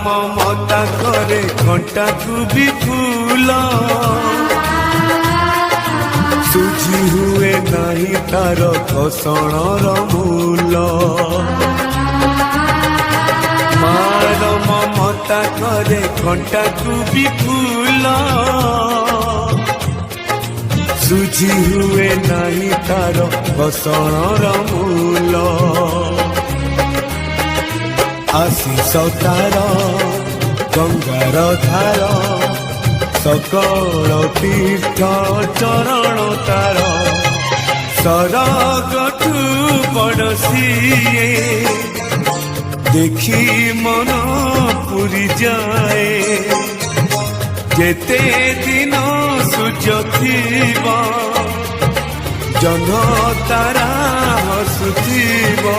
ममता करे घंटा को भी फूल सुझी हुए नहीं तार घसणर मूल मार ममता करे घंटा को भी फूल सुझी हुए नहीं तार घसणर मूल आशीष तार गंगार धार सकल तीर्थ चरण तार सरगठू बड़सिए देखी मन पुरी जाए जेते दिन सूर्य थीबा जह्न तारा हसुथिबा।